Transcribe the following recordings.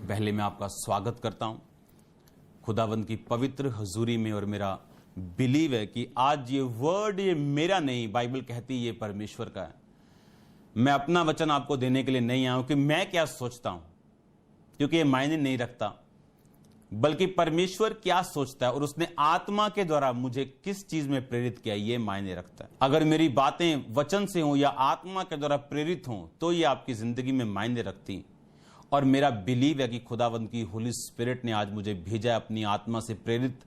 पहले मैं आपका स्वागत करता हूं खुदावंद की पवित्र हजूरी में। और मेरा बिलीव है कि आज ये वर्ड ये मेरा नहीं, बाइबल कहती है ये परमेश्वर का है। मैं अपना वचन आपको देने के लिए नहीं आया हूं कि मैं क्या सोचता हूं, क्योंकि ये मायने नहीं रखता, बल्कि परमेश्वर क्या सोचता है और उसने आत्मा के द्वारा मुझे किस चीज में प्रेरित किया ये मायने रखता है। अगर मेरी बातें वचन से हों या आत्मा के द्वारा प्रेरित हों तो ये आपकी जिंदगी में मायने रखती। और मेरा बिलीव है कि खुदावंद की होली स्पिरिट ने आज मुझे भेजा अपनी आत्मा से प्रेरित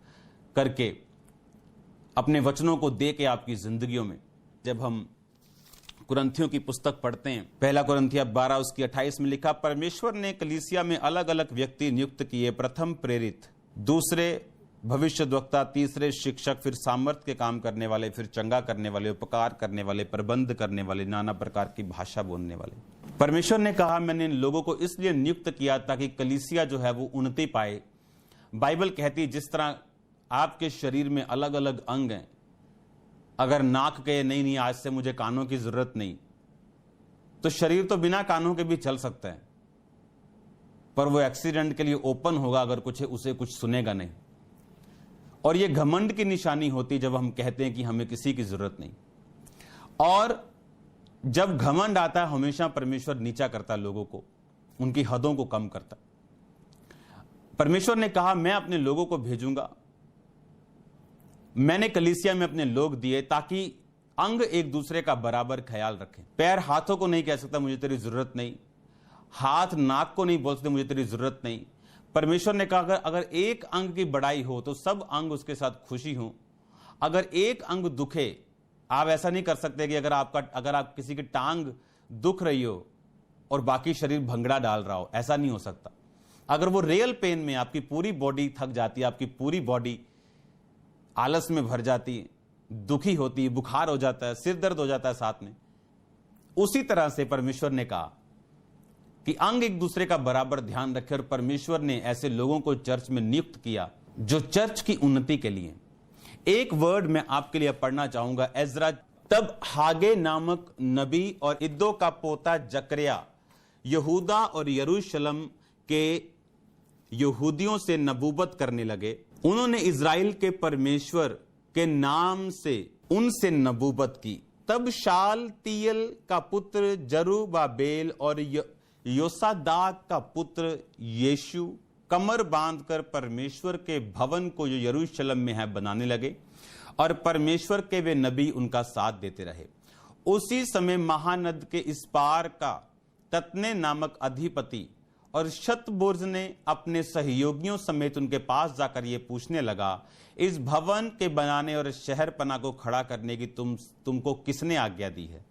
करके अपने वचनों को दे के आपकी जिंदगियों में। जब हम कुरिन्थियों की पुस्तक पढ़ते हैं, पहला कुरिन्थिया 12 उसकी 28 में लिखा, परमेश्वर ने कलीसिया में अलग अलग व्यक्ति नियुक्त किए, प्रथम प्रेरित, दूसरे भविष्यद्वक्ता, तीसरे शिक्षक, फिर सामर्थ के काम करने वाले, फिर चंगा करने वाले, उपकार करने वाले, प्रबंध करने वाले, नाना प्रकार की भाषा बोलने वाले। परमेश्वर ने कहा मैंने इन लोगों को इसलिए नियुक्त किया ताकि कलीसिया जो है वो उन्नति पाए। बाइबल कहती जिस तरह आपके शरीर में अलग अलग अंग हैं, अगर नाक के नहीं आज से मुझे कानों की जरूरत नहीं, तो शरीर तो बिना कानों के भी चल सकता है, पर वो एक्सीडेंट के लिए ओपन होगा अगर उसे कुछ सुनेगा नहीं। और ये घमंड की निशानी होती जब हम कहते हैं कि हमें किसी की जरूरत नहीं। और जब घमंड आता है हमेशा परमेश्वर नीचा करता लोगों को, उनकी हदों को कम करता। परमेश्वर ने कहा मैं अपने लोगों को भेजूंगा, मैंने कलीसिया में अपने लोग दिए ताकि अंग एक दूसरे का बराबर ख्याल रखें। पैर हाथों को नहीं कह सकता मुझे तेरी जरूरत नहीं, हाथ नाक को नहीं बोल सकते मुझे तेरी जरूरत नहीं। परमेश्वर ने कहा अगर एक अंग की बड़ाई हो तो सब अंग उसके साथ खुशी हो। अगर एक अंग दुखे, आप ऐसा नहीं कर सकते कि अगर आप किसी की टांग दुख रही हो और बाकी शरीर भंगड़ा डाल रहा हो, ऐसा नहीं हो सकता। अगर वो रियल पेन में आपकी पूरी बॉडी थक जाती है, आपकी पूरी बॉडी आलस में भर जाती है, दुखी होती है, बुखार हो जाता है, सिर दर्द हो जाता है साथ में, उसी तरह से परमेश्वर ने कहा कि अंग एक दूसरे का बराबर ध्यान रखे। और परमेश्वर ने ऐसे लोगों को चर्च में नियुक्त किया जो चर्च की उन्नति के लिए। एक वर्ड मैं आपके लिए पढ़ना चाहूंगा, एजरा। तब हागे नामक नबी और इद्दो का पोता जकरिया यहूदा और यरूशलेम के यहूदियों से नबूवत करने लगे। उन्होंने इज़राइल के परमेश्वर के नाम से उनसे नबूवत की। तब शालतियल का पुत्र जरुब्बाबेल और योसादाक का पुत्र यीशु कमर बांधकर परमेश्वर के भवन को जो यरूशलेम में है बनाने लगे, और परमेश्वर के वे नबी उनका साथ देते रहे। उसी समय महानद के इस पार का तत्ने नामक अधिपति और शतबुर्ज ने अपने सहयोगियों समेत उनके पास जाकर ये पूछने लगा, इस भवन के बनाने और शहरपना को खड़ा करने की तुमको किसने आज्ञा दी है?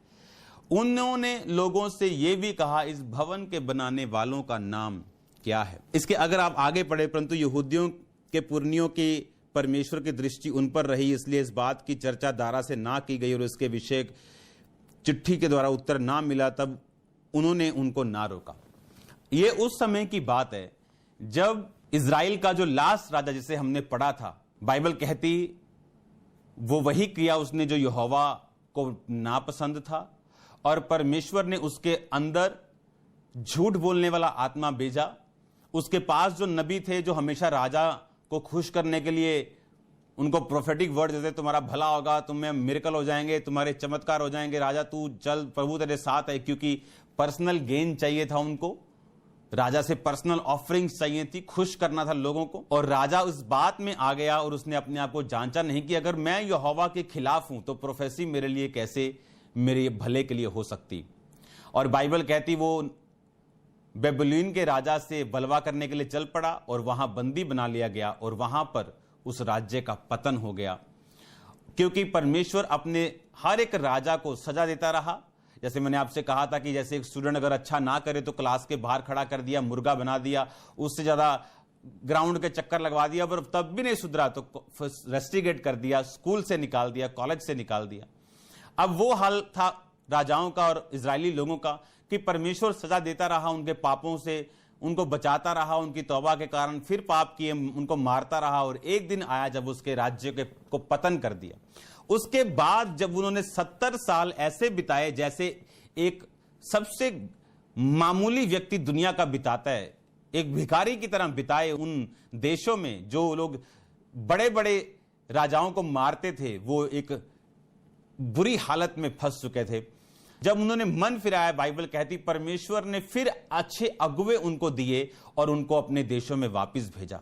उन्होंने लोगों से यह भी कहा, इस भवन के बनाने वालों का नाम क्या है? इसके अगर आप आगे पढ़े, परंतु यहूदियों के पुरनियों की परमेश्वर की दृष्टि उन पर रही, इसलिए इस बात की चर्चा दारा से ना की गई और इसके विषय चिट्ठी के द्वारा उत्तर ना मिला। तब उन्होंने उनको ना रोका। यह उस समय की बात है जब इज़राइल का जो लास्ट राजा जिसे हमने पढ़ा था, बाइबल कहती वो वही किया उसने जो यहोवा को नापसंद था, और परमेश्वर ने उसके अंदर झूठ बोलने वाला आत्मा भेजा। उसके पास जो नबी थे जो हमेशा राजा को खुश करने के लिए उनको प्रोफेटिक वर्ड देते, तुम्हारा भला होगा, तुम्हें मिरेकल हो जाएंगे, तुम्हारे चमत्कार हो जाएंगे, राजा तू चल, प्रभु तेरे साथ है। क्योंकि पर्सनल गेन चाहिए था उनको, राजा से पर्सनल ऑफरिंग्स चाहिए थी, खुश करना था लोगों को। और राजा उस बात में आ गया और उसने अपने आप को जांचा नहीं कि अगर मैं यहोवा के खिलाफ हूं तो प्रोफेसी मेरे लिए कैसे मेरे भले के लिए हो सकती। और बाइबल कहती वो बेबीलोन के राजा से बलवा करने के लिए चल पड़ा और वहां बंदी बना लिया गया, और वहां पर उस राज्य का पतन हो गया। क्योंकि परमेश्वर अपने हर एक राजा को सजा देता रहा। जैसे मैंने आपसे कहा था कि जैसे एक स्टूडेंट अगर अच्छा ना करे तो क्लास के बाहर खड़ा कर दिया, मुर्गा बना दिया, उससे ज्यादा ग्राउंड के चक्कर लगवा दिया, पर तब भी नहीं सुधरा तो रेस्टिगेट कर दिया, स्कूल से निकाल दिया, कॉलेज से निकाल दिया। अब वो हाल था राजाओं का और इजरायली लोगों का कि परमेश्वर सजा देता रहा उनके पापों से, उनको बचाता रहा, उनकी तौबा के कारण फिर पाप किए, उनको मारता रहा, और एक दिन आया जब उसके राज्य को पतन कर दिया। उसके बाद जब उन्होंने 70 साल ऐसे बिताए जैसे एक सबसे मामूली व्यक्ति दुनिया का बिताता है, एक भिखारी की तरह बिताए उन देशों में जो लोग बड़े बड़े राजाओं को मारते थे, वो एक बुरी हालत में फंस चुके थे। जब उन्होंने मन फिराया, बाइबल कहती परमेश्वर ने फिर अच्छे अगुवे उनको दिए और उनको अपने देशों में वापस भेजा।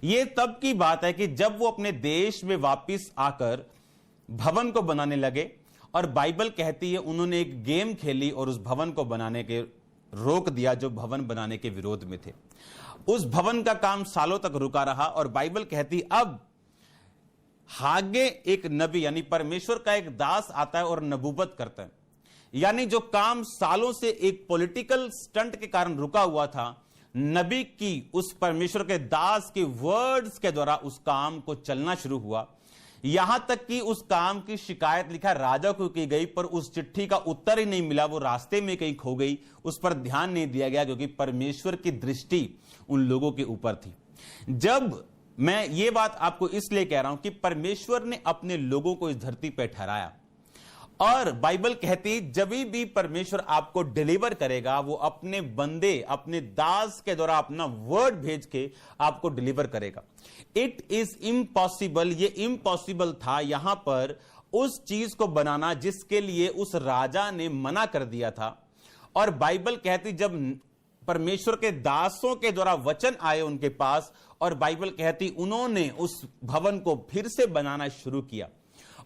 यह तब की बात है कि जब वो अपने देश में वापस आकर भवन को बनाने लगे, और बाइबल कहती है उन्होंने एक गेम खेली और उस भवन को बनाने के रोक दिया जो भवन बनाने के विरोध में थे। उस भवन का काम सालों तक रुका रहा, और बाइबल कहती अब हागे एक नबी यानी परमेश्वर का एक दास आता है और नबूवत करता है। यानी जो काम सालों से एक पॉलिटिकल स्टंट के कारण रुका हुआ था, नबी की उस परमेश्वर के दास के वर्ड्स के द्वारा उस काम को चलना शुरू हुआ। यहां तक कि उस काम की शिकायत लिखा राजा को की गई, पर उस चिट्ठी का उत्तर ही नहीं मिला, वो रास्ते में कहीं खो गई, उस पर ध्यान नहीं दिया गया, क्योंकि परमेश्वर की दृष्टि उन लोगों के ऊपर थी। जब मैं ये बात आपको इसलिए कह रहा हूं कि परमेश्वर ने अपने लोगों को इस धरती पर ठहराया, और बाइबल कहती जब भी परमेश्वर आपको डिलीवर करेगा, वो अपने बंदे, अपने दास के द्वारा अपना वर्ड भेज के आपको डिलीवर करेगा। इट इज इम्पॉसिबल, ये इम्पॉसिबल था यहां पर उस चीज को बनाना जिसके लिए उस राजा ने मना कर दिया था। और बाइबल कहती जब परमेश्वर के दासों के द्वारा वचन आए उनके पास, और बाइबल कहती उन्होंने उस भवन को फिर से बनाना शुरू किया,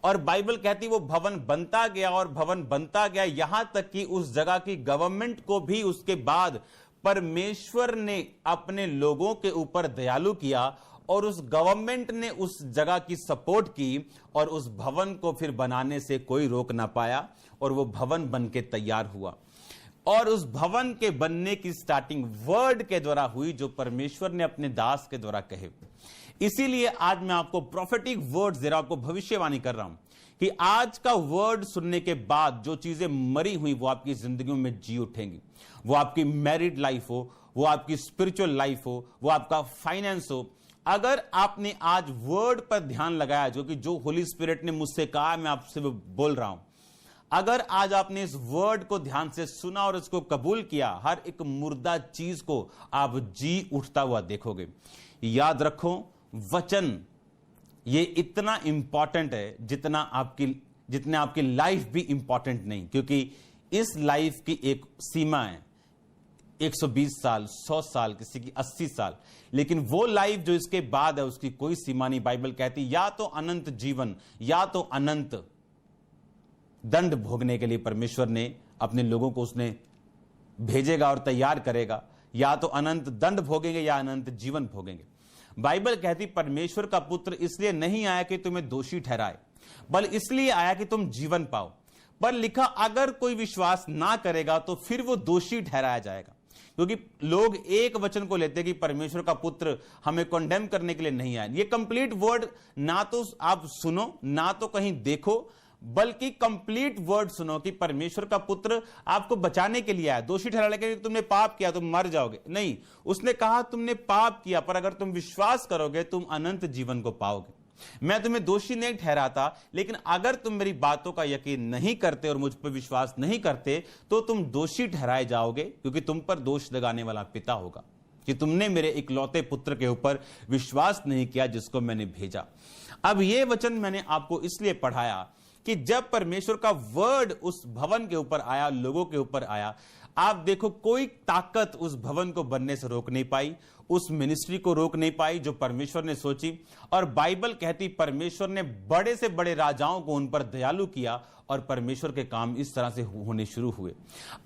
और बाइबल कहती वो भवन बनता गया और भवन बनता गया, यहां तक कि उस जगह की गवर्नमेंट को भी उसके बाद परमेश्वर ने अपने लोगों के ऊपर दयालु किया, और उस गवर्नमेंट ने उस जगह की सपोर्ट की, और उस भवन को फिर बनाने से कोई रोक ना पाया, और वो भवन बन के तैयार हुआ। और उस भवन के बनने की स्टार्टिंग वर्ड के द्वारा हुई, जो परमेश्वर ने अपने दास के द्वारा कहे। इसीलिए आज मैं आपको प्रोफेटिक वर्ड्स दे रहा हूं, आपको भविष्यवाणी कर रहा हूं कि आज का वर्ड सुनने के बाद जो चीजें मरी हुई वो आपकी जिंदगियों में जी उठेंगी। वो आपकी मैरिड लाइफ हो, वो आपकी स्पिरिचुअल लाइफ हो, वो आपका फाइनेंस हो। अगर आपने आज वर्ड पर ध्यान लगाया, जो होली स्पिरिट ने मुझसे कहा, मैं आपसे बोल रहा हूं, अगर आज आपने इस वर्ड को ध्यान से सुना और इसको कबूल किया, हर एक मुर्दा चीज को आप जी उठता हुआ देखोगे। याद रखो, वचन ये इतना इंपॉर्टेंट है जितना आपकी लाइफ भी इंपॉर्टेंट नहीं, क्योंकि इस लाइफ की एक सीमा है, 120 साल, 100 साल, किसी की 80 साल, लेकिन वो लाइफ जो इसके बाद है उसकी कोई सीमा नहीं। बाइबल कहती या तो अनंत जीवन या तो अनंत दंड भोगने के लिए परमेश्वर ने अपने लोगों को उसने भेजेगा और तैयार करेगा, या तो अनंत दंड भोगेंगे या अनंत जीवन भोगेंगे। बाइबल कहती परमेश्वर का पुत्र इसलिए नहीं आया कि तुम्हें दोषी ठहराए, बल्कि इसलिए आया कि तुम जीवन पाओ। पर लिखा अगर कोई विश्वास ना करेगा तो फिर वो दोषी ठहराया जाएगा, क्योंकि लोग एक वचन को लेते हैं कि परमेश्वर का पुत्र हमें कंडेम करने के लिए नहीं आया। ये कंप्लीट वर्ड ना तो आप सुनो, ना तो कहीं देखो, बल्कि कंप्लीट वर्ड सुनो कि परमेश्वर का पुत्र आपको बचाने के लिए आया। दोषी ठहराने के लिए तुमने पाप किया तुम मर जाओगे नहीं, उसने कहा तुमने पाप किया, पर अगर तुम विश्वास करोगे तुम अनंत जीवन को पाओगे। मैं तुम्हें दोषी नहीं ठहराता, लेकिन अगर तुम मेरी बातों का यकीन नहीं करते और मुझ पर विश्वास नहीं करते तो तुम दोषी ठहराए जाओगे, क्योंकि तुम पर दोष लगाने वाला पिता होगा कि तुमने मेरे इकलौते पुत्र के ऊपर विश्वास नहीं किया जिसको मैंने भेजा। अब यह वचन मैंने आपको इसलिए पढ़ाया कि जब परमेश्वर का वर्ड उस भवन के ऊपर आया, लोगों के ऊपर आया, आप देखो कोई ताकत उस भवन को बनने से रोक नहीं पाई, उस मिनिस्ट्री को रोक नहीं पाई जो परमेश्वर ने सोची। और बाइबल कहती परमेश्वर ने बड़े से बड़े राजाओं को उन पर दयालु किया और परमेश्वर के काम इस तरह से होने शुरू हुए।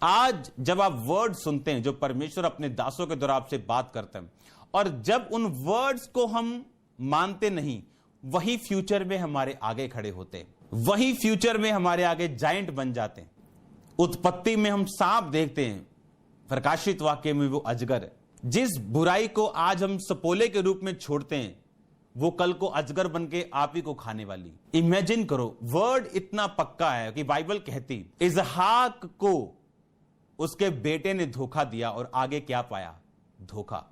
आज जब आप वर्ड सुनते हैं जो परमेश्वर अपने दासों के द्वारा आपसे बात करते हैं, और जब उन वर्ड्स को हम मानते नहीं, वही फ्यूचर में हमारे आगे खड़े होते हैं, वही फ्यूचर में हमारे आगे जायंट बन जाते हैं। उत्पत्ति में हम सांप देखते हैं, प्रकाशित वाक्य में वो अजगर है। जिस बुराई को आज हम सपोले के रूप में छोड़ते हैं, वो कल को अजगर बन के आप ही को खाने वाली। इमेजिन करो, वर्ड इतना पक्का है कि बाइबल कहती इसहाक को उसके बेटे ने धोखा दिया और आगे क्या पाया? धोखा।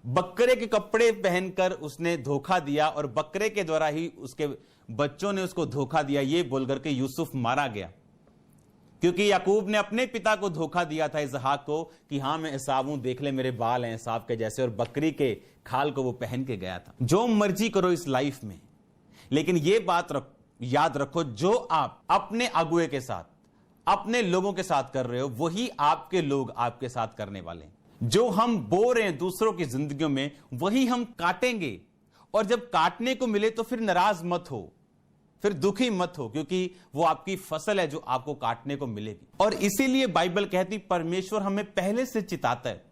बकरे के कपड़े पहनकर उसने धोखा दिया और बकरे के द्वारा ही उसके बच्चों ने उसको धोखा दिया, ये बोलकर के यूसुफ मारा गया। क्योंकि याकूब ने अपने पिता को धोखा दिया था इसहाक को कि हां मैं एसाव हूं, देख ले मेरे बाल हैं एसाव के जैसे, और बकरी के खाल को वो पहन के गया था। जो मर्जी करो इस लाइफ में, लेकिन ये बात याद रखो, जो आप अपने अगुए के साथ, अपने लोगों के साथ कर रहे हो, वही आपके लोग आपके साथ करने वाले हैं। जो हम बो रहे हैं दूसरों की जिंदगियों में, वही हम काटेंगे। और जब काटने को मिले तो फिर नाराज मत हो, फिर दुखी मत हो, क्योंकि वो आपकी फसल है जो आपको काटने को मिलेगी। और इसीलिए बाइबल कहती परमेश्वर हमें पहले से चिताता है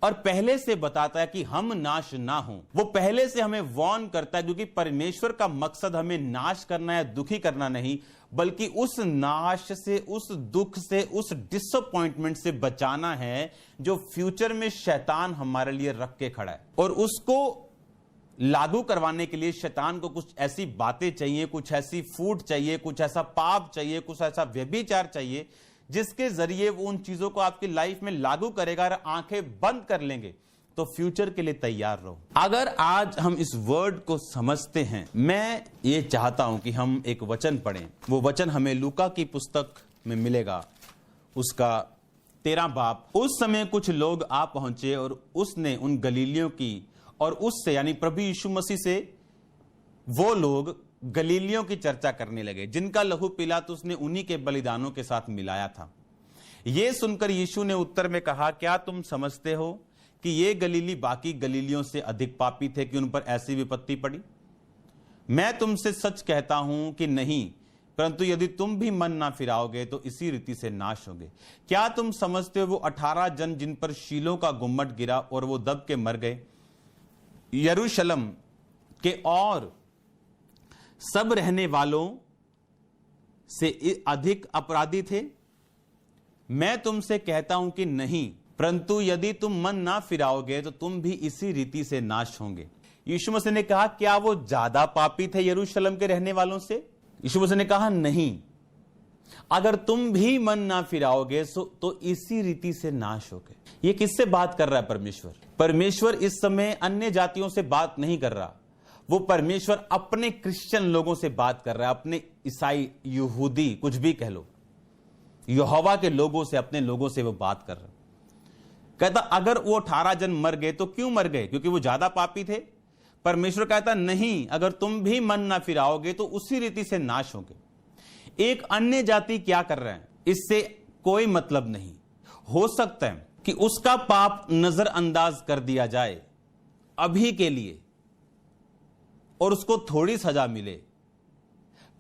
और पहले से बताता है कि हम नाश ना हो। वो पहले से हमें वार्न करता है, क्योंकि परमेश्वर का मकसद हमें नाश करना है, दुखी करना नहीं, बल्कि उस नाश से, उस दुख से, उस डिसअपॉइंटमेंट से बचाना है जो फ्यूचर में शैतान हमारे लिए रख के खड़ा है। और उसको लागू करवाने के लिए शैतान को कुछ ऐसी बातें चाहिए, कुछ ऐसी फूड चाहिए, कुछ ऐसा पाप चाहिए, कुछ ऐसा व्यभिचार चाहिए, जिसके जरिए वो उन चीजों को आपकी लाइफ में लागू करेगा। और आंखें बंद कर लेंगे तो फ्यूचर के लिए तैयार रहो। अगर आज हम इस वर्ड को समझते हैं, मैं ये चाहता हूं कि हम एक वचन पढ़ें। वो वचन हमें लूका की पुस्तक में मिलेगा, उसका 13 बाब। उस समय कुछ लोग आ पहुंचे और उसने उन गलीलियों की, और उससे यानी प्रभु यीशु मसीह से वो लोग गलीलियों की चर्चा करने लगे जिनका लहू पिलातुस ने उन्हीं के बलिदानों के साथ मिलाया था। यह सुनकर यीशु ने उत्तर में कहा, क्या तुम समझते हो कि ये गलीली बाकी गलीलियों से अधिक पापी थे कि उन पर ऐसी विपत्ति पड़ी? मैं तुमसे सच कहता हूं कि नहीं, परंतु यदि तुम भी मन ना फिराओगे तो इसी रीति से नाश होगे। क्या तुम समझते हो वो 18 जन जिन पर शीलों का गुम्मट गिरा और वो दब के मर गए, यरूशलेम के और सब रहने वालों से अधिक अपराधी थे? मैं तुमसे कहता हूं कि नहीं, परंतु यदि तुम मन ना फिराओगे तो तुम भी इसी रीति से नाश होंगे। यीशु मसीह ने कहा, क्या वो ज्यादा पापी थे यरूशलेम के रहने वालों से? यीशु मसीह ने कहा, नहीं, अगर तुम भी मन ना फिराओगे तो इसी रीति से नाश होगे। ये किससे बात कर रहा है परमेश्वर? परमेश्वर इस समय अन्य जातियों से बात नहीं कर रहा, वो परमेश्वर अपने क्रिश्चियन लोगों से बात कर रहा है, अपने ईसाई, यहूदी, कुछ भी कह लो, यहोवा के लोगों से, अपने लोगों से वो बात कर रहा है। कहता अगर वो 18 जन मर गए तो क्यों मर गए? क्योंकि वो ज्यादा पापी थे? परमेश्वर कहता नहीं, अगर तुम भी मन ना फिराओगे तो उसी रीति से नाश होगे। एक अन्य जाति क्या कर रहे हैं इससे कोई मतलब नहीं। हो सकता है कि उसका पाप नजरअंदाज कर दिया जाए अभी के लिए और उसको थोड़ी सजा मिले,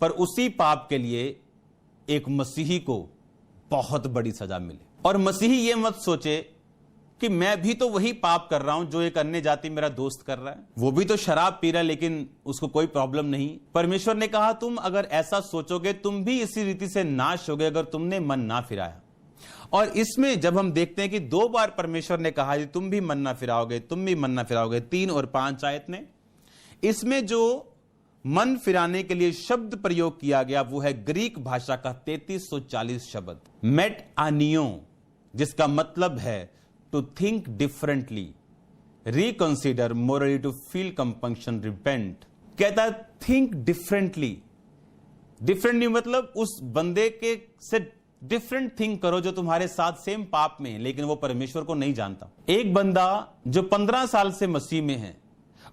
पर उसी पाप के लिए एक मसीही को बहुत बड़ी सजा मिले। और मसीही ये मत सोचे कि मैं भी तो वही पाप कर रहा हूं जो एक अन्य जाति मेरा दोस्त कर रहा है, वो भी तो शराब पी रहा है लेकिन उसको कोई प्रॉब्लम नहीं। परमेश्वर ने कहा तुम अगर ऐसा सोचोगे तुम भी इसी रीति से नाश होगे अगर तुमने मन ना फिराया। और इसमें जब हम देखते हैं कि 2 बार परमेश्वर ने कहा तुम भी मन ना फिराओगे, तुम भी मन ना फिराओगे, 3 और 5 आयत में, इसमें जो मन फिराने के लिए शब्द प्रयोग किया गया वो है ग्रीक भाषा का 3340 शब्द मेट आनियो, जिसका मतलब है to think differently, reconsider, morally, to feel compunction, repent. कहता है थिंक डिफरेंटली। डिफरेंटली मतलब उस बंदे के से डिफरेंट थिंक करो जो तुम्हारे साथ सेम पाप में है लेकिन वो परमेश्वर को नहीं जानता। एक बंदा जो 15 साल से मसीह में है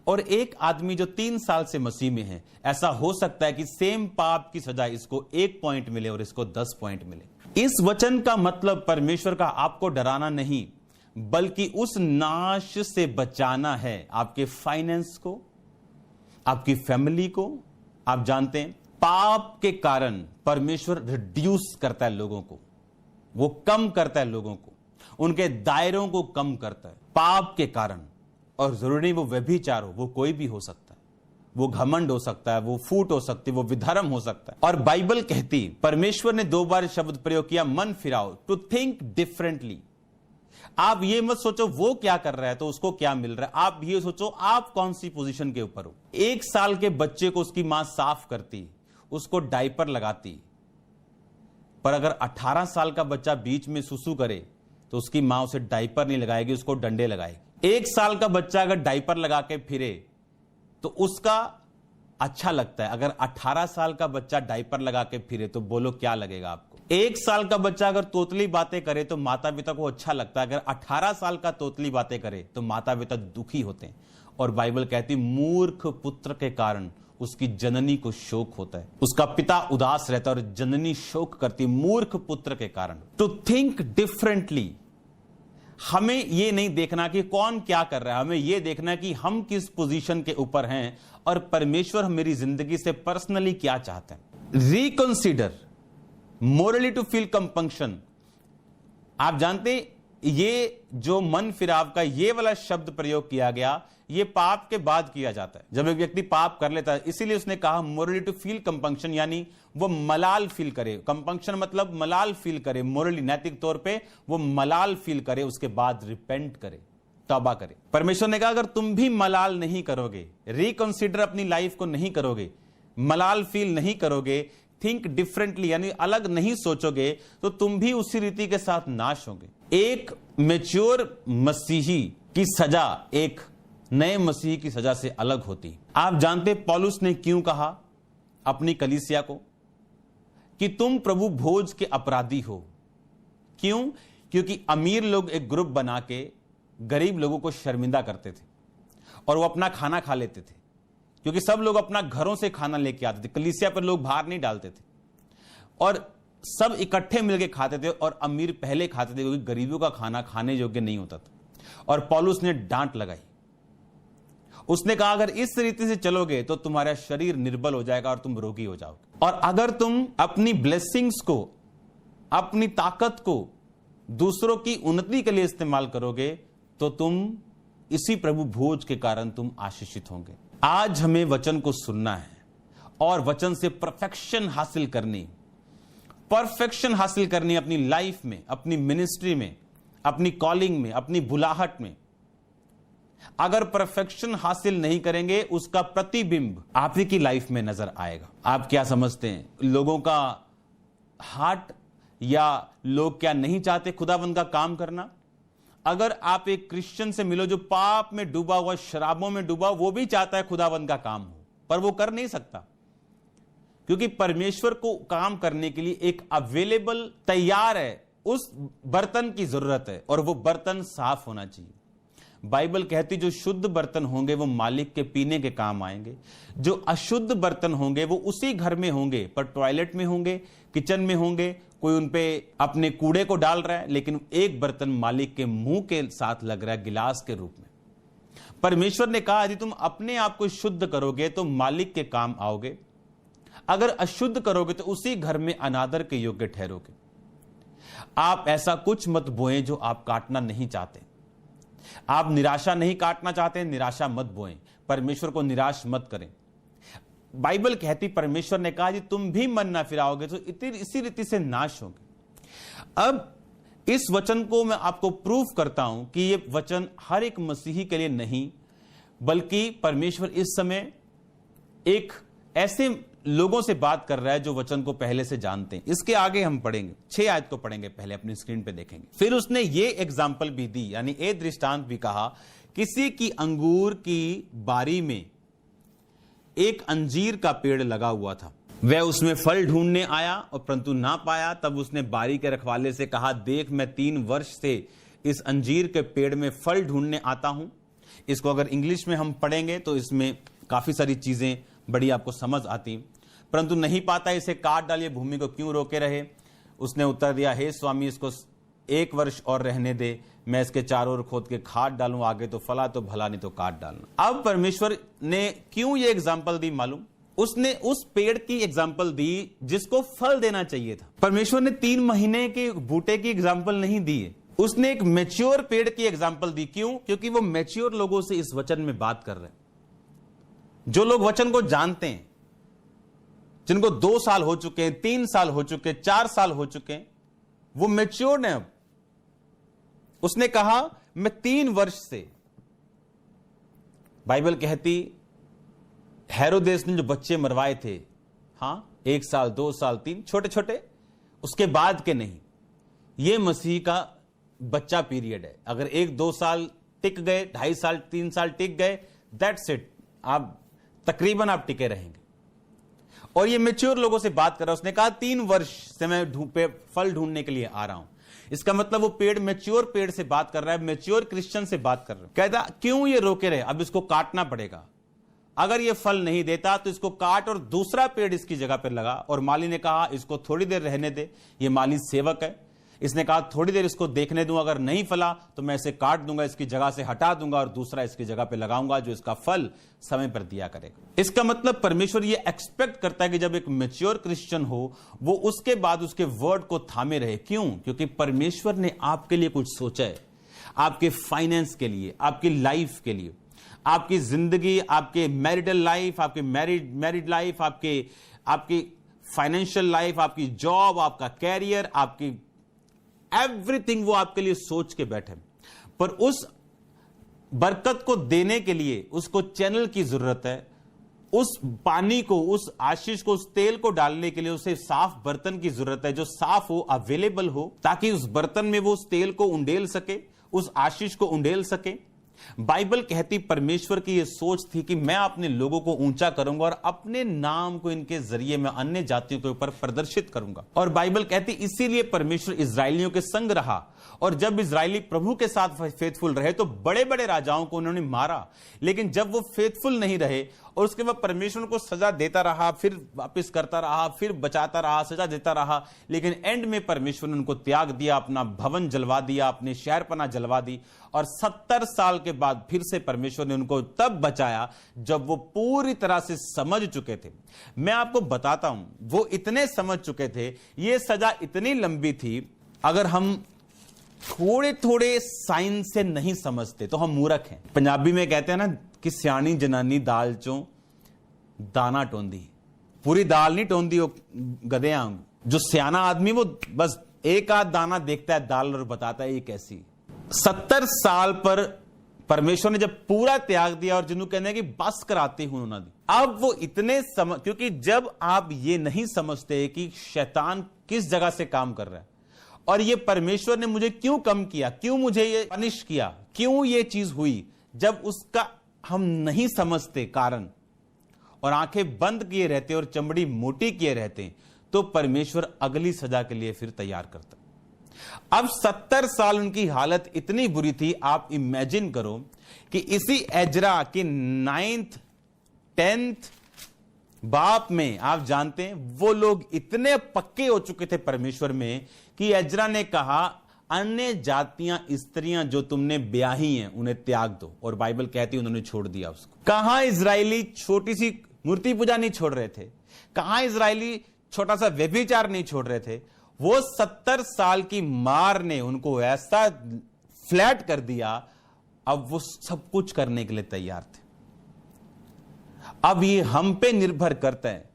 और एक आदमी जो 3 साल से मसीह में है, ऐसा हो सकता है कि सेम पाप की सजा इसको 1 पॉइंट मिले और इसको 10 पॉइंट मिले। इस वचन का मतलब परमेश्वर का आपको डराना नहीं बल्कि उस नाश से बचाना है, आपके फाइनेंस को, आपकी फैमिली को। आप जानते हैं पाप के कारण परमेश्वर रिड्यूस करता है लोगों को, वो कम करता है लोगों को, उनके दायरों को कम करता है पाप के कारण। और जरूरी नहीं वो व्यभिचार हो, वो कोई भी हो सकता है, वो घमंड हो सकता है, वो फूट हो सकती है, वो विधर्म हो सकता है। और बाइबल कहती, परमेश्वर ने 2 बार शब्द प्रयोग किया मन फिराओ, टू थिंक डिफरेंटली। आप ये मत सोचो वो क्या कर रहा है तो उसको क्या मिल रहा है, आप ये सोचो आप कौन सी पोजीशन के ऊपर हो। 1 साल के बच्चे को उसकी मां साफ करती, उसको डायपर लगाती, पर अगर 18 साल का बच्चा बीच में सुसु करे तो उसकी मां उसे डायपर नहीं लगाएगी, उसको डंडे लगाएगी। 1 साल का बच्चा अगर डायपर लगा के फिरे तो उसका अच्छा लगता है, अगर 18 साल का बच्चा डायपर लगा के फिरे तो बोलो क्या लगेगा आपको? 1 साल का बच्चा अगर तोतली बातें करे तो माता पिता को अच्छा लगता है, अगर 18 साल का तोतली बातें करे तो माता पिता दुखी होते हैं। और बाइबल कहती मूर्ख पुत्र के कारण उसकी जननी को शोक होता है, उसका पिता उदास रहता है और जननी शोक करती मूर्ख पुत्र के कारण। टू थिंक डिफरेंटली, हमें यह नहीं देखना कि कौन क्या कर रहा है, हमें यह देखना कि हम किस पोजीशन के ऊपर हैं और परमेश्वर मेरी जिंदगी से पर्सनली क्या चाहते हैं। Reconsider morally to feel compunction. आप जानते हैं ये जो मन फिराव का ये वाला शब्द प्रयोग किया गया, ये पाप के बाद किया जाता है, जब एक व्यक्ति पाप कर लेता है। इसीलिए उसने कहा मोरली टू फील कंपंक्शन, यानी वो मलाल फील करे। कंपंक्शन मतलब मलाल फील करे, मोरली नैतिक तौर पे वो मलाल फील करे, उसके बाद रिपेंट करे, तौबा करे। परमेश्वर ने कहा अगर तुम भी मलाल नहीं करोगे, रिकंसीडर अपनी लाइफ को नहीं करोगे, मलाल फील नहीं करोगे, थिंक डिफरेंटली यानी अलग नहीं सोचोगे, तो तुम भी उसी रीति के साथ नाश होगे। एक मैच्योर मसीही की सजा एक नए मसीही की सजा से अलग होती। आप जानते पौलुस ने क्यों कहा अपनी कलीसिया को कि तुम प्रभु भोज के अपराधी हो? क्यों? क्योंकि अमीर लोग एक ग्रुप बना के गरीब लोगों को शर्मिंदा करते थे और वो अपना खाना खा लेते थे, क्योंकि सब लोग अपना घरों से खाना लेके आते थे, कलीसिया पर लोग बाहर नहीं डालते थे और सब इकट्ठे मिलके खाते थे और अमीर पहले खाते थे क्योंकि गरीबों का खाना खाने योग्य नहीं होता था। और पौलुस ने डांट लगाई, उसने कहा अगर इस रीति से चलोगे तो तुम्हारा शरीर निर्बल हो जाएगा और तुम रोगी हो जाओगे। और अगर तुम अपनी ब्लेसिंग्स को, अपनी ताकत को दूसरों की उन्नति के लिए इस्तेमाल करोगे तो तुम इसी प्रभु भोज के कारण तुम आशीषित होंगे। आज हमें वचन को सुनना है और वचन से परफेक्शन हासिल करनी, परफेक्शन हासिल करनी अपनी लाइफ में, अपनी मिनिस्ट्री में, अपनी कॉलिंग में, अपनी बुलाहट में। अगर परफेक्शन हासिल नहीं करेंगे उसका प्रतिबिंब आप ही की लाइफ में नजर आएगा। आप क्या समझते हैं, लोगों का हार्ट या लोग क्या नहीं चाहते खुदावंद का काम करना? अगर आप एक क्रिश्चियन से मिलो जो पाप में डूबा हुआ, शराबों में डूबा, वो भी चाहता है खुदावंद का काम हो, पर वो कर नहीं सकता, क्योंकि परमेश्वर को काम करने के लिए एक अवेलेबल तैयार है, उस बर्तन की जरूरत है और वो बर्तन साफ होना चाहिए। बाइबल कहती जो शुद्ध बर्तन होंगे वो मालिक के पीने के काम आएंगे, जो अशुद्ध बर्तन होंगे वो उसी घर में होंगे, पर टॉयलेट में होंगे, किचन में होंगे, कोई उनपे अपने कूड़े को डाल रहा है, लेकिन एक बर्तन मालिक के मुंह के साथ लग रहा है गिलास के रूप में। परमेश्वर ने कहा यदि तुम अपने आप को शुद्ध करोगे तो मालिक के काम आओगे, अगर अशुद्ध करोगे तो उसी घर में अनादर के योग्य ठहरोगे। आप ऐसा कुछ मत बोएं जो आप काटना नहीं चाहते। आप निराशा नहीं काटना चाहते, निराशा मत बोएं, परमेश्वर को निराश मत करें। बाइबल कहती, परमेश्वर ने कहा जी तुम भी मन ना फिराओगे तो इसी रीति से नाश होगे। अब इस वचन को मैं आपको प्रूफ करता हूं कि ये वचन हर एक मसीही के लिए नहीं, बल्कि परमेश्वर इस समय एक ऐसे लोगों से बात कर रहा है जो वचन को पहले से जानते हैं। इसके आगे हम पढ़ेंगे, 6 आयत को पढ़ेंगे, पहले अपनी स्क्रीन पे देखेंगे। फिर उसने ये एग्जाम्पल भी दी, यानी एक दृष्टांत भी कहा, किसी की अंगूर की बारी में एक अंजीर का पेड़ लगा हुआ था, वह उसमें फल ढूंढने आया और परंतु ना पाया। तब उसने बारी के रखवाले से कहा, देख मैं 3 वर्ष से इस अंजीर के पेड़ में फल ढूंढने आता हूं। इसको अगर इंग्लिश में हम पढ़ेंगे तो इसमें काफी सारी चीजें बड़ी आपको समझ आती, परंतु नहीं पाता, इसे काट डालिए, भूमि को क्यों रोके रहे। उसने उत्तर दिया, हे स्वामी इसको 1 वर्ष और रहने दे, मैं इसके चारों ओर खोद के खाद डालूं, आगे तो फला तो भला, नहीं तो काट डालना। अब परमेश्वर ने क्यों ये एग्जाम्पल दी मालूम? उसने उस पेड़ की एग्जाम्पल दी जिसको फल देना चाहिए था। परमेश्वर ने 3 महीने के बूटे की एग्जाम्पल नहीं दी है, उसने एक मैच्योर पेड़ की एग्जाम्पल दी। क्यों? क्योंकि वो मैच्योर लोगों से इस वचन में बात कर रहे हैं, जो लोग वचन को जानते हैं, जिनको 2 साल हो चुके हैं, 3 साल हो चुके हैं, 4 साल हो चुके हैं, वो मैच्योर है। अब उसने कहा मैं 3 वर्ष से, बाइबल कहती हेरोदेस ने जो बच्चे मरवाए थे, हां 1 साल 2 साल 3, छोटे छोटे, उसके बाद के नहीं, ये मसीह का बच्चा पीरियड है। अगर 1-2 साल टिक गए, 2.5 साल 3 साल टिक गए, दैट्स इट, आप तकरीबन आप टिके रहेंगे। और ये मैच्योर लोगों से बात कर रहा है। उसने कहा 3 वर्ष से मैं फल ढूंढने के लिए आ रहा हूं। इसका मतलब वो पेड़ मैच्योर पेड़ से बात कर रहा है, मैच्योर क्रिश्चियन से बात कर रहा है। कहता क्यों ये रोके रहे, अब इसको काटना पड़ेगा, अगर ये फल नहीं देता तो इसको काट और दूसरा पेड़ इसकी जगह पर लगा। और माली ने कहा इसको थोड़ी देर रहने दे, ये माली सेवक है, इसने कहा थोड़ी देर इसको देखने दूं, अगर नहीं फला तो मैं इसे काट दूंगा, इसकी जगह से हटा दूंगा और दूसरा इसकी जगह पे लगाऊंगा जो इसका फल समय पर दिया करेगा। इसका मतलब परमेश्वर ये एक्सपेक्ट करता है कि जब एक मैच्योर क्रिश्चियन हो वो उसके बाद उसके वर्ड को थामे रहे। क्यों? क्योंकि परमेश्वर ने आपके लिए कुछ सोचा है, आपके फाइनेंस के लिए, आपकी लाइफ के लिए, आपकी जिंदगी, आपके मैरिटल लाइफ, आपके मैरिड लाइफ, आपकी फाइनेंशियल लाइफ, आपकी जॉब, आपका कैरियर, आपकी एवरीथिंग वो आपके लिए सोच के बैठे। पर उस बरकत को देने के लिए उसको चैनल की जरूरत है, उस पानी को, उस आशीष को, उस तेल को डालने के लिए उसे साफ बर्तन की जरूरत है जो साफ हो, अवेलेबल हो, ताकि उस बर्तन में वो उस तेल को उंडेल सके, उस आशीष को उंडेल सके। बाइबल कहती परमेश्वर की यह सोच थी कि मैं अपने लोगों को ऊंचा करूंगा और अपने नाम को इनके जरिए मैं अन्य जातियों के ऊपर प्रदर्शित करूंगा। और बाइबल कहती इसीलिए परमेश्वर इजरायलियों के संग रहा, और जब इजरायली प्रभु के साथ फेथफुल रहे तो बड़े बड़े राजाओं को उन्होंने मारा, लेकिन जब वो फेथफुल नहीं रहे और उसके बाद परमेश्वर को सजा देता रहा, फिर वापस करता रहा, फिर बचाता रहा, सजा देता रहा, लेकिन एंड में परमेश्वर ने उनको त्याग दिया, अपना भवन जलवा दिया, अपने शहरपना जलवा दी। और 70 साल के बाद फिर से परमेश्वर ने उनको तब बचाया जब वो पूरी तरह से समझ चुके थे। मैं आपको बताता हूं, वो इतने समझ चुके थे, ये सजा इतनी लंबी थी, अगर हम थोड़े थोड़े साइंस से नहीं समझते तो हम मूर्ख हैं। पंजाबी में कहते हैं ना कि सियाणी जनानी दाल चों दाना टोंदी, पूरी दाल नहीं टोंदी, वो गधे आंग। जो सियाना आदमी वो बस एक आध दाना देखता है दाल और बताता है ये कैसी। 70 साल पर परमेश्वर ने जब पूरा त्याग दिया और जिन्होंने कहने कि बस कराते हूं उन्होंने, अब वो इतने क्योंकि जब आप ये नहीं समझते कि शैतान किस जगह से काम कर रहा है और ये परमेश्वर ने मुझे क्यों कम किया, क्यों मुझे ये पनिश किया, क्यों ये चीज हुई, जब उसका हम नहीं समझते कारण और आंखें बंद किए रहते और चमड़ी मोटी किए रहते, तो परमेश्वर अगली सजा के लिए फिर तैयार करता। अब 70 साल उनकी हालत इतनी बुरी थी, आप इमेजिन करो कि इसी एजरा के 9th 10th बाप में आप जानते हैं वो लोग इतने पक्के हो चुके थे परमेश्वर में कि एजरा ने कहा अन्य जातियां स्त्रियां जो तुमने ब्याही हैं उन्हें त्याग दो, और बाइबल कहती है उन्होंने छोड़ दिया उसको। कहां इजरायली छोटी सी मूर्ति पूजा नहीं छोड़ रहे थे, कहां इजरायली छोटा सा व्यभिचार नहीं छोड़ रहे थे, वो 70 साल की मार ने उनको ऐसा फ्लैट कर दिया, अब वो सब कुछ करने के लिए तैयार थे। अब ये हम पे निर्भर करता है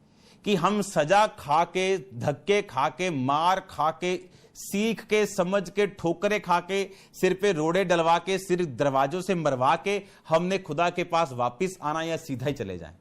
कि हम सजा खा के, धक्के खा के, मार खा के, सीख के, समझ के, ठोकरे खा के, सिर पे रोड़े डलवा के, सिर दरवाजों से मरवा के हमने खुदा के पास वापस आना या सीधा ही चले जाएं।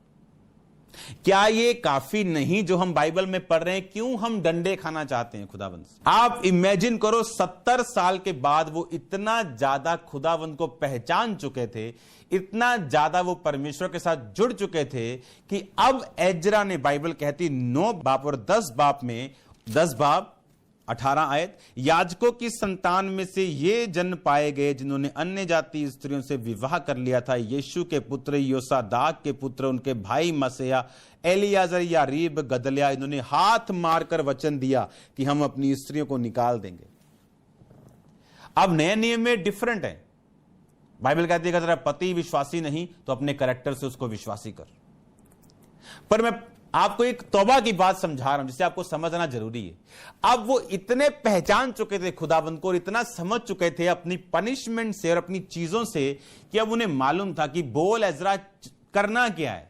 क्या ये काफी नहीं जो हम बाइबल में पढ़ रहे हैं? क्यों हम डंडे खाना चाहते हैं खुदावंद से? आप इमेजिन करो 70 साल के बाद वो इतना ज्यादा खुदावंद को पहचान चुके थे, इतना ज्यादा वो परमेश्वर के साथ जुड़ चुके थे कि अब एजरा ने, बाइबल कहती 9 बाप और 10 बाप में, 10 बाप 18 आयत, याजकों की संतान में से ये जन पाए गए जिन्होंने अन्य जाति स्त्रियों से विवाह कर लिया था, यीशु के पुत्र योसादाक के पुत्र, उनके भाई मसेया, एलियाजर, यारीब, गदलिया, इन्होंने हाथ मारकर वचन दिया कि हम अपनी स्त्रियों को निकाल देंगे। अब नए नियम में डिफरेंट है। बाइबल कहती है अगर पति विश्वासी नहीं तो अपने कैरेक्टर से उसको विश्वासी कर। पर मैं आपको एक तौबा की बात समझा रहा हूं जिसे आपको समझना जरूरी है। अब वो इतने पहचान चुके थे खुदाबंद को और इतना समझ चुके थे अपनी पनिशमेंट से और अपनी चीजों से कि अब उन्हें मालूम था कि बोल एजरा करना क्या है।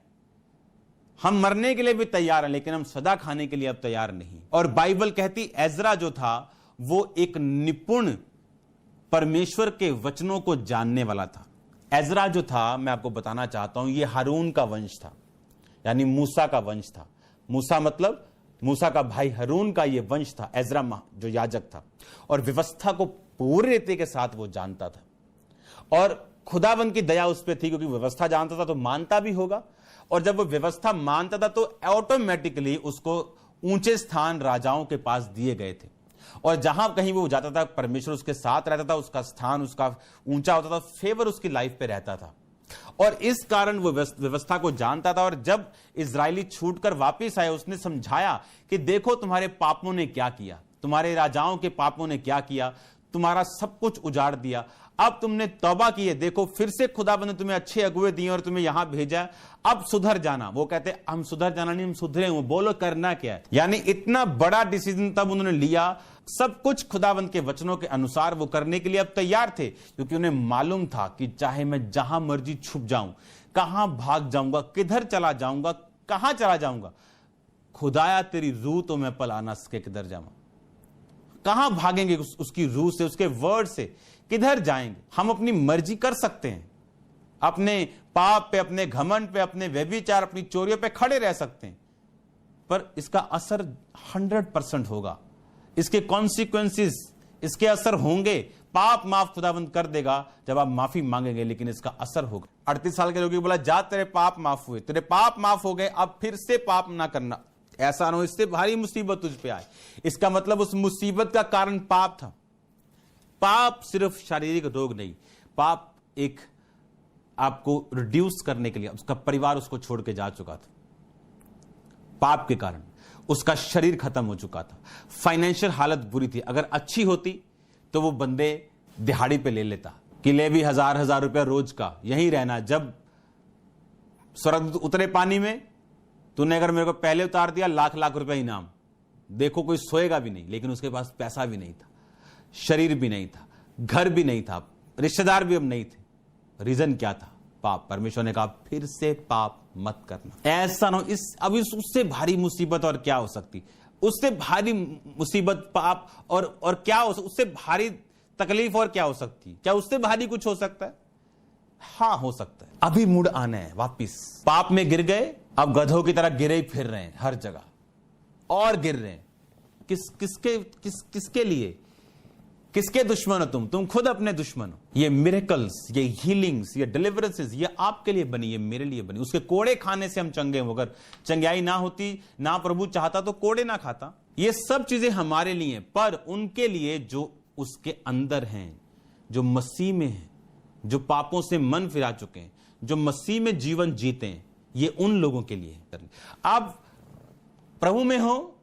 हम मरने के लिए भी तैयार हैं लेकिन हम सदा खाने के लिए अब तैयार नहीं। और बाइबल कहती एजरा जो था वो एक निपुण परमेश्वर के वचनों को जानने वाला था। एजरा जो था, मैं आपको बताना चाहता हूं, ये हारून का वंश था, यानी मूसा का वंश था। मूसा मतलब मूसा का भाई हारून का ये वंश था। एजरा जो याजक था और व्यवस्था को पूरे रीति के साथ वो जानता था और खुदावंद की दया उस पर थी क्योंकि व्यवस्था जानता था तो मानता भी होगा, और जब वो व्यवस्था मानता था तो ऑटोमेटिकली उसको ऊंचे स्थान राजाओं के पास दिए गए थे, और जहां कहीं वो जाता था परमेश्वर उसके साथ रहता था, उसका स्थान उसका ऊंचा होता था, फेवर उसकी लाइफ पे रहता था। और इस कारण वो व्यवस्था को जानता था, और जब इजरायली छूटकर वापस आए उसने समझाया कि देखो तुम्हारे पापों ने क्या किया, तुम्हारे राजाओं के पापों ने क्या किया, तुम्हारा सब कुछ उजाड़ दिया, अब तुमने तौबा की है, देखो फिर से खुदाबंद ने तुम्हें अच्छे अगुए दिए और तुम्हें यहां भेजा, अब सुधर जाना। वो कहते हम सुधर जाना नहीं, हम सुधरे हुए, बोलो करना क्या है। यानी इतना बड़ा डिसीजन तब उन्होंने लिया, सब कुछ खुदाबंद के वचनों के अनुसार वो करने के लिए अब तैयार थे, क्योंकि उन्हें मालूम था कि चाहे मैं जहां मर्जी छुप जाऊं, कहां भाग जाऊंगा, किधर चला जाऊंगा, कहां चला जाऊंगा, खुदाया तेरी रूह तो मैं पला ना सके किधर जाऊं। कहां भागेंगे उसकी रूह से, उसके वर्ड से, किधर जाएंगे। हम अपनी मर्जी कर सकते हैं, अपने पाप पे, अपने घमंड पे, अपने व्यभिचार, अपनी चोरियों पे खड़े रह सकते हैं, पर इसका असर 100% होगा, इसके कॉन्सिक्वेंसेस, इसके असर होंगे। पाप माफ खुदाबंद कर देगा जब आप माफी मांगेंगे, लेकिन इसका असर होगा। 38 साल के लोग बोला जा तेरे पाप माफ हुए, तेरे पाप माफ हो गए, अब फिर से पाप ना करना, ऐसा ना हो इससे भारी मुसीबत तुझ पे आए। इसका मतलब उस मुसीबत का कारण पाप था। पाप सिर्फ शारीरिक रोग नहीं, पाप एक आपको रिड्यूस करने के लिए, उसका परिवार उसको छोड़ के जा चुका था, पाप के कारण उसका शरीर खत्म हो चुका था, फाइनेंशियल हालत बुरी थी। अगर अच्छी होती तो वो बंदे दिहाड़ी पे ले लेता, किले भी 1000 रुपया रोज का, यहीं रहना, जब स्वर्गदूत उतरे पानी में, तूने अगर मेरे को पहले उतार दिया, लाख रुपया इनाम। देखो कोई सोएगा भी नहीं, लेकिन उसके पास पैसा भी नहीं था, शरीर भी नहीं था, घर भी नहीं था, रिश्तेदार भी अब नहीं थे। रीजन क्या था? पाप। परमेश्वर ने कहा फिर से पाप मत करना। ऐसा ना अब उससे भारी मुसीबत और क्या हो सकती, उससे भारी मुसीबत पाप और क्या हो, उससे भारी तकलीफ और क्या हो सकती, क्या उससे भारी कुछ हो सकता है? हाँ हो सकता है। अभी मुड़ आना है वापिस। पाप में गिर गए, अब गधों की तरह गिरे ही फिर रहे हैं हर जगह, और गिर रहे हैं। किसके लिए? किसके दुश्मन हो तुम खुद अपने दुश्मन हो। ये मिरेकल्स, ये हीलिंग्स, ये डिलीवरेंसेस, ये आपके लिए बनी, ये मेरे लिए बनी। उसके कोड़े खाने से हम चंगे हो, अगर चंगाई ना होती, ना प्रभु चाहता तो कोड़े ना खाता। ये सब चीजें हमारे लिए, पर उनके लिए जो उसके अंदर हैं, जो मसीह में हैं, जो पापों से मन फिरा चुके हैं, जो मसीह में जीवन जीते हैं, ये उन लोगों के लिए है। आप प्रभु में हो,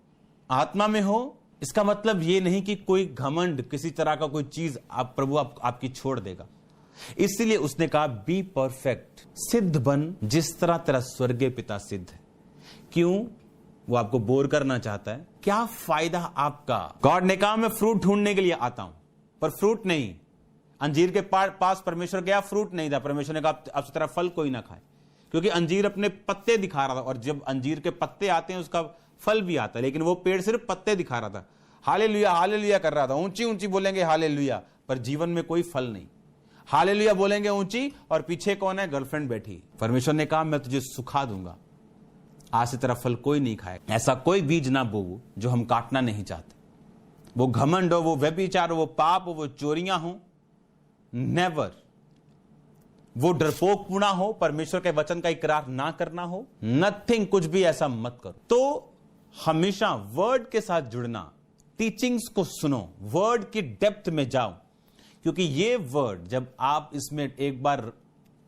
आत्मा में हो, इसका मतलब यह नहीं कि कोई घमंड, किसी तरह का कोई चीज आप प्रभु आपकी छोड़ देगा। इसलिए उसने कहा बी परफेक्ट, सिद्ध बन जिस तरह तेरा स्वर्गीय पिता सिद्ध है। क्यों? वो आपको बोर करना चाहता है। क्या फायदा आपका? गॉड ने कहा मैं फ्रूट ढूंढने के लिए आता हूं, पर फ्रूट नहीं। अंजीर के पास परमेश्वर गया, फ्रूट नहीं था। परमेश्वर ने कहा अब से तेरा फल कोई ना खाए, क्योंकि अंजीर अपने पत्ते दिखा रहा था, और जब अंजीर के पत्ते आते हैं उसका फल भी आता है, लेकिन वो पेड़ सिर्फ पत्ते दिखा रहा था। हालेलुया हालेलुया कर रहा था, ऊंची ऊंची बोलेंगे हालेलुया, पर जीवन में कोई फल नहीं। हालेलुया बोलेंगे ऊंची, और पीछे कौन है? गर्लफ्रेंड बैठी। परमेश्वर ने कहा मैं तुझे सुखा दूंगा, आज से तेरा फल कोई नहीं खाएगा। ऐसा कोई बीज ना बो जो हम काटना नहीं चाहते। वो घमंड हो, वो व्यभिचार हो, वो पाप हो, वो चोरियां हो, नेवर। वो डरपोकपूर्ण हो, परमेश्वर के वचन का इकरार ना करना हो, नथिंग, कुछ भी ऐसा मत करो। तो हमेशा वर्ड के साथ जुड़ना, टीचिंग्स को सुनो, वर्ड की डेप्थ में जाओ, क्योंकि ये वर्ड जब आप इसमें एक बार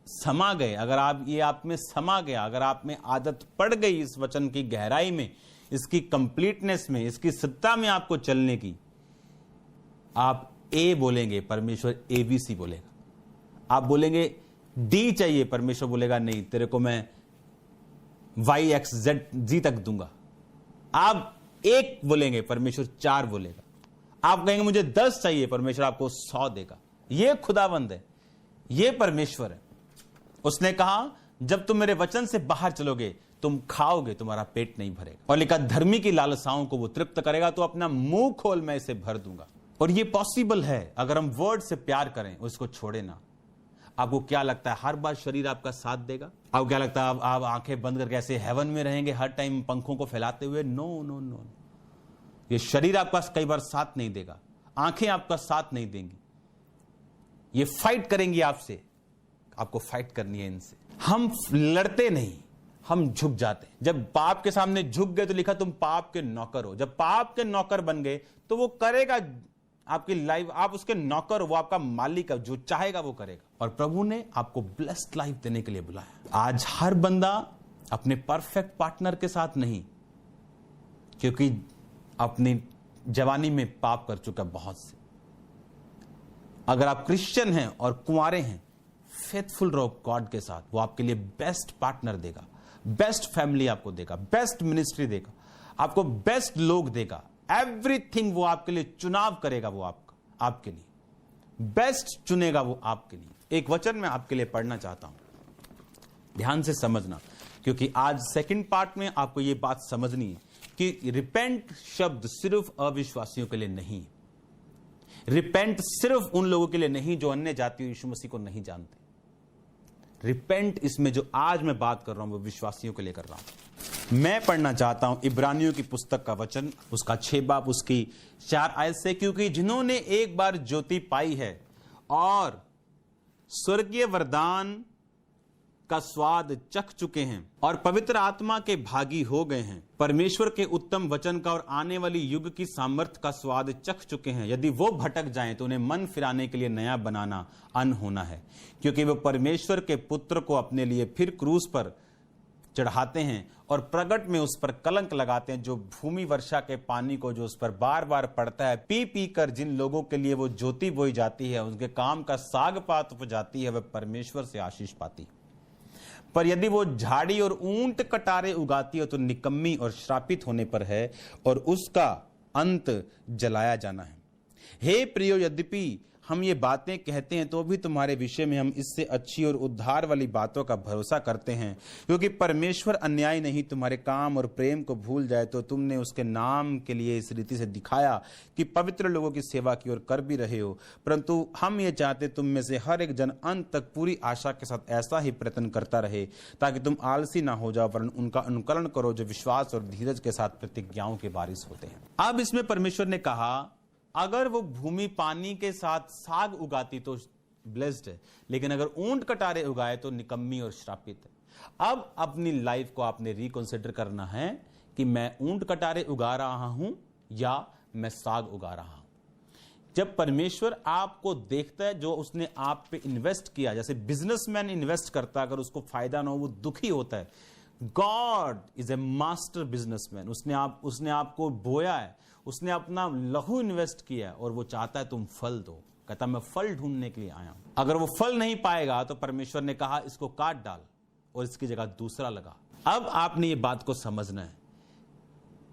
समा गए, अगर आप में समा गया, अगर आप में आदत पड़ गई इस वचन की गहराई में, इसकी कंप्लीटनेस में, इसकी सत्ता में आपको चलने की, आप ए बोलेंगे, परमेश्वर ABC बोलेगा। आप बोलेंगे D चाहिए, परमेश्वर बोलेगा नहीं, तेरे को मैं YXZ तक दूंगा। आप 1 बोलेंगे, परमेश्वर 4 बोलेगा। आप कहेंगे मुझे 10 चाहिए, परमेश्वर आपको 100 देगा। यह खुदावंद है, यह परमेश्वर है। उसने कहा जब तुम मेरे वचन से बाहर चलोगे, तुम खाओगे, तुम्हारा पेट नहीं भरेगा, और लिखा धर्मी की लालसाओं को वो तृप्त करेगा, तो अपना मुंह खोल मैं इसे भर दूंगा। और ये पॉसिबल है अगर हम वर्ड से प्यार करें, उसको छोड़े ना। आपको क्या लगता है हर बार शरीर आपका साथ देगा? आपको क्या लगता है आप आंखें बंद करके ऐसे हेवन में रहेंगे हर टाइम पंखों को फैलाते हुए? नो नो नो, ये शरीर आपका कई बार साथ नहीं देगा, आंखें आपका साथ नहीं देंगी, ये फाइट करेंगी आपसे, आपको फाइट करनी है इनसे। हम लड़ते नहीं, हम झुक जाते हैं। जब पाप के सामने झुक गए तो लिखा तुम पाप के नौकर हो। जब पाप के नौकर बन गए तो वो करेगा आपकी लाइफ, आप उसके नौकर हो, वो आपका मालिक है, जो चाहेगा वो करेगा। और प्रभु ने आपको ब्लेस्ड लाइफ देने के लिए बुलाया। आज हर बंदा अपने परफेक्ट पार्टनर के साथ नहीं, क्योंकि अपनी जवानी में पाप कर चुका बहुत से। अगर आप क्रिश्चियन हैं और कुंवारे हैं, फेथफुल रहो गॉड के साथ, वो आपके लिए बेस्ट पार्टनर देगा, बेस्ट फैमिली आपको देगा, बेस्ट मिनिस्ट्री देगा, आपको बेस्ट लोग देगा, एवरीथिंग वो आपके लिए चुनाव करेगा, वो आपके लिए बेस्ट चुनेगा, वो आपके लिए। एक वचन मैं आपके लिए पढ़ना चाहता हूं, ध्यान से समझना, क्योंकि आज सेकंड पार्ट में आपको यह बात समझनी है कि रिपेंट शब्द सिर्फ अविश्वासियों के लिए नहीं, रिपेंट सिर्फ उन लोगों के लिए नहीं जो अन्य जाति यीशु मसीह को नहीं जानते। रिपेंट इसमें जो आज मैं बात कर रहा हूं वो विश्वासियों के लिए कर रहा हूं। मैं पढ़ना चाहता हूं इब्रानियों की पुस्तक का वचन, उसका 6 बाब उसकी 4 आयत से, क्योंकि जिन्होंने एक बार ज्योति पाई है और स्वर्गीय वरदान का स्वाद चख चुके हैं और पवित्र आत्मा के भागी हो गए हैं, परमेश्वर के उत्तम वचन का और आने वाली युग की सामर्थ्य का स्वाद चख चुके हैं, यदि वो भटक जाएं तो उन्हें मन फिराने के लिए नया बनाना अन होना है, क्योंकि वो परमेश्वर के पुत्र को अपने लिए फिर क्रूस पर चढ़ाते हैं और प्रगट में उस पर कलंक लगाते हैं, जो भूमि वर्षा के पानी को जो उस पर बार बार पड़ता है, पी पी कर जिन लोगों के लिए वो ज्योति बोई जाती है, उनके काम का साग पात हो जाती है, वह परमेश्वर से आशीष पाती। पर यदि वो झाड़ी और ऊंट कटारे उगाती है तो निकम्मी और श्रापित होने पर है, और उसका अंत जलाया जाना है। हे प्रियो, यद्यपि हम ये बातें कहते हैं तो भी तुम्हारे विषय में हम इससे अच्छी और उद्धार वाली बातों का भरोसा करते हैं, क्योंकि परमेश्वर अन्याय नहीं तुम्हारे काम और प्रेम को भूल जाए, तो तुमने उसके नाम के लिए इस रीति से दिखाया कि पवित्र लोगों की सेवा की ओर कर भी रहे हो। परंतु हम ये चाहते तुम में से हर एक जन अंत तक पूरी आशा के साथ ऐसा ही प्रयत्न करता रहे, ताकि तुम आलसी ना हो जाओ, वरन उनका अनुकरण करो जो विश्वास और धीरज के साथ प्रतिज्ञाओं के बारिश होते हैं। अब इसमें परमेश्वर ने कहा अगर वो भूमि पानी के साथ साग उगाती तो ब्लेस्ड है, लेकिन अगर ऊंट कटारे उगाए तो निकम्मी और श्रापित है। अब अपनी लाइफ को आपने रिकंसिडर करना है कि मैं ऊंट कटारे उगा रहा हूं या मैं साग उगा रहा हूं। जब परमेश्वर आपको देखता है, जो उसने आप पे इन्वेस्ट किया, जैसे बिजनेसमैन इन्वेस्ट करता है, अगर उसको फायदा ना हो वो दुखी होता है। God is a master businessman. उसने आपको बोया है, उसने अपना लहू इन्वेस्ट किया है और वो चाहता है तुम फल दो। कहता मैं फल ढूंढने के लिए आया हूं। अगर वो फल नहीं पाएगा तो परमेश्वर ने कहा इसको काट डाल और इसकी जगह दूसरा लगा। अब आपने ये बात को समझना है,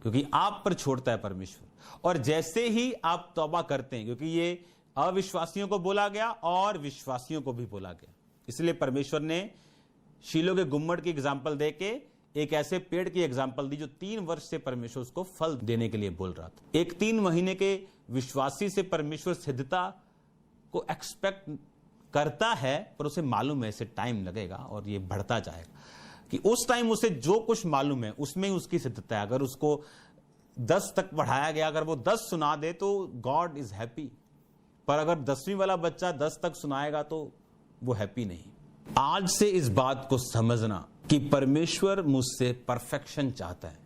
क्योंकि आप पर छोड़ता है परमेश्वर। और जैसे ही आप तौबा करते हैं, क्योंकि ये अविश्वासियों को बोला गया और विश्वासियों को भी बोला गया, इसलिए परमेश्वर ने शीलो के गुम्मट की एग्जाम्पल देके एक ऐसे पेड़ की एग्जाम्पल दी जो 3 वर्ष से परमेश्वर उसको फल देने के लिए बोल रहा था। एक 3 महीने के विश्वासी से परमेश्वर सिद्धता को एक्सपेक्ट करता है, पर उसे मालूम है इसे टाइम लगेगा और ये बढ़ता जाएगा, कि उस टाइम उसे जो कुछ मालूम है उसमें ही उसकी सिद्धता है। अगर उसको 10 तक बढ़ाया गया, अगर वो 10 सुना दे तो गॉड इज हैप्पी, पर अगर 10वीं वाला बच्चा 10 तक सुनाएगा तो वो हैप्पी नहीं। आज से इस बात को समझना कि परमेश्वर मुझसे परफेक्शन चाहता है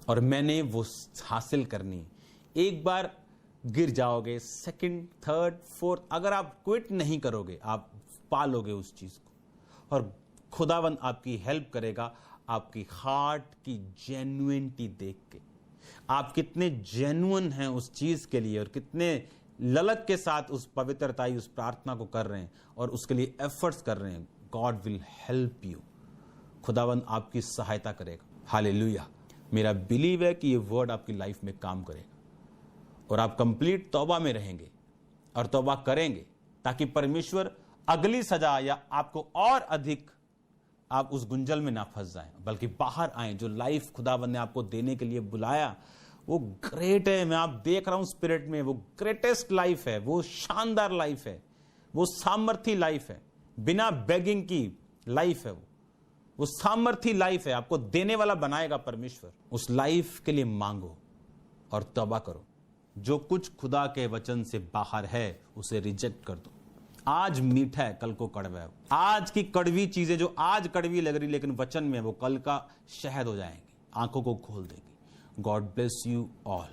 और मैंने वो हासिल करनी। एक बार गिर जाओगे, सेकंड, थर्ड, फोर्थ, अगर आप क्विट नहीं करोगे आप पालोगे उस चीज को, और खुदावंद आपकी हेल्प करेगा आपकी हार्ट की जेन्युइनिटी देख के। आप कितने जेन्युइन हैं उस चीज के लिए और कितने ललक के साथ उस पवित्रता, उस प्रार्थना को कर रहे हैं और उसके लिए एफर्ट्स कर रहे हैं। God will help you. खुदावंद आपकी सहायता करेगा। हालेलुया। मेरा बिलीव है कि ये वर्ड आपकी लाइफ में काम करेगा और आप कंप्लीट तौबा में रहेंगे और तौबा करेंगे, ताकि परमेश्वर अगली सजा या आपको और अधिक आप उस गुंजल में ना फंस जाएं, बल्कि बाहर आए। जो लाइफ खुदावंद ने आपको देने के लिए बुलाया वो ग्रेट है। मैं आप देख रहा हूं स्पिरिट में, वो ग्रेटेस्ट लाइफ है, वो शानदार लाइफ है, वो सामर्थी लाइफ है, बिना बेगिंग की लाइफ है, वो सामर्थी लाइफ है। आपको देने वाला बनाएगा परमेश्वर। उस लाइफ के लिए मांगो और तौबा करो। जो कुछ खुदा के वचन से बाहर है उसे रिजेक्ट कर दो। आज मीठा है कल को कड़वा है। आज की कड़वी चीजें जो आज कड़वी लग रही लेकिन वचन में वो कल का शहद हो जाएंगी, आंखों को खोल देगी। God bless you all.